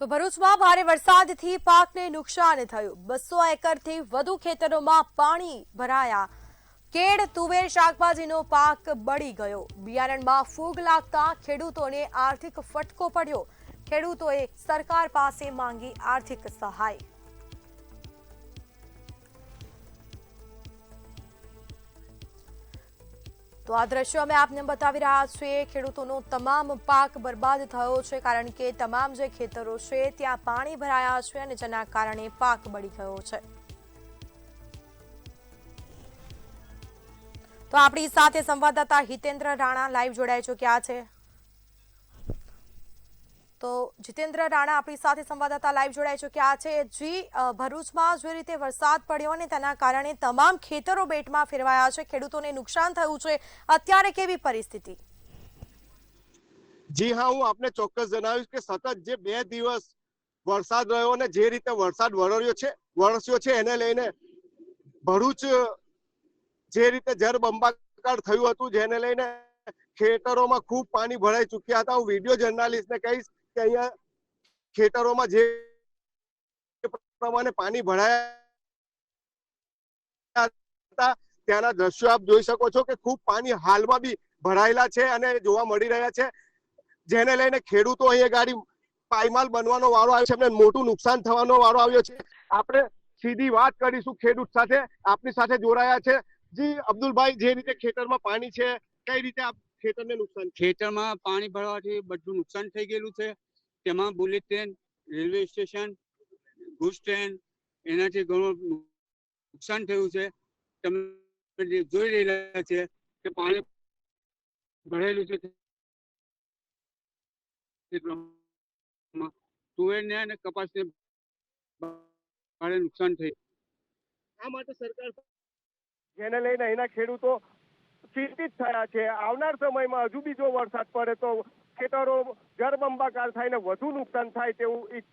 તો ભરૂચમાં ભારે વરસાદથી પાકને નુકસાન થયું। 200 એકરથી વધુ ખેતરોમાં પાણી ભરાયા। કેળ, તુવેર, શાકભાજીનો પાક બળી ગયો। બિયારણમાં ફૂગ લાગતા ખેડૂતોને આર્થિક ફટકો પડ્યો। ખેડૂતોએ સરકાર પાસે માંગી આર્થિક સહાય। તો આ દ્રશ્યો અમે આપને બતાવી રહ્યા છીએ। ખેડૂતોનો તમામ પાક બરબાદ થયો છે, કારણ કે તમામ જે ખેતરો છે ત્યાં પાણી ભરાયા છે અને જેના કારણે પાક બળી ગયો છે। તો આપણી સાથે સંવાદદાતા હિતેન્દ્ર રાણા લાઈવ જોડાઈ ચૂક્યા છે। તો જીતેન્દ્ર રાણા આપણી સાથે સંવાદદાતા લાઈવ જોડાઈ ચૂક્યા છે। જી, ભરૂચમાં જે રીતે વરસાદ પડ્યો અને તેના કારણે તમામ ખેતરો બેટમાં ફેરવાયા છે, ખેડૂતોને નુકસાન થયું છે, અત્યારે કેવી પરિસ્થિતિ? જી હા, હું આપને ચોક્કસ જણાવીશ કે સતત જે 2 દિવસ વરસાદ રહ્યો અને જે રીતે વરસાદ વરસ્યો છે એને લઈને ભરૂચ જે રીતે જળબંબાકાર થયું હતું, જેને લઈને ખેતરોમાં ખૂબ પાણી ભરાઈ ચૂક્યા હતા। હું વિડીયો જર્નાલિસ્ટને કહીશ કે અહીંયા ખેતરોમાં જે પ્રમાણે પાણી ભરાયા હતા ત્યાંના દ્રશ્યો આપ જોઈ શકો છો કે ખૂબ પાણી હાલમાં બી ભરાયેલા છે અને જોવા મળી રહ્યા છે, જેને લઈને ખેડૂતો અહીંયા ગાડી પાયમાલ બનવાનો વારો આવ્યો છે, એમને મોટું નુકસાન થવાનો વારો આવ્યો છે। આપણે સીધી વાત કરીશું ખેડૂત સાથે, આપની સાથે જોડાયા છે। જી અબ્દુલભાઈ, જે રીતે ખેતરમાં પાણી છે, કઈ રીતે આપ ખેતરને નુકસાન? ખેતરમાં પાણી ભરવાથી બધું નુકસાન થઈ ગયેલું છે। તેમાં બુલેટ ટ્રેન, રેલવે સ્ટેશન, ગુજ ટ્રેન, એનાથી ઘણું નુકસાન થયું છે। તમે જોઈ રહ્યા છે કે પાણી ભરેલું છે। તુવેરને અને કપાસને ભારે નુકસાન થયું। આ માટે સરકાર, જેને લઈને અહીંના ખેડૂતો ચિંતિત થયા છે। આવનાર સમયમાં હજુ બી જો વરસાદ પડે તો ખેતરો જળબંબાકાર થાય ને વધુ નુકસાન થાય તેવું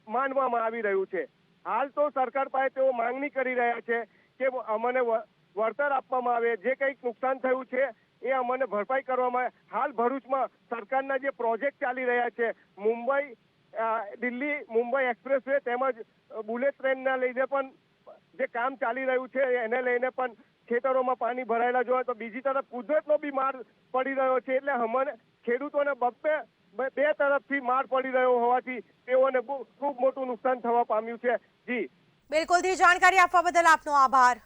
માનવામાં આવી રહ્યું છે। હાલ તો સરકાર પાસે તેઓ માંગણી કરી રહ્યા છે કે અમને વળતર આપવામાં આવે, જે કંઈક નુકસાન થયું છે એ અમને ભરપાઈ કરવામાં આવે। હાલ ભરૂચમાં સરકારના જે પ્રોજેક્ટ ચાલી રહ્યા છે, દિલ્હી મુંબઈ એક્સપ્રેસ વે તેમજ બુલેટ ટ્રેનના લઈને પણ જે કામ ચાલી રહ્યું છે એને લઈને પણ ખેતરોમાં પાણી ભરાયેલા જોવા, તો બીજી તરફ કુદરતનો બી માર પડી રહ્યો છે, એટલે અમને ખેડૂતોને બે તરફથી માર પડી રહ્યો હોવાથી તેઓને ખૂબ મોટું નુકસાન થવા પામ્યું છે। જી બિલકુલ, જાણકારી આપવા બદલ આપનો આભાર।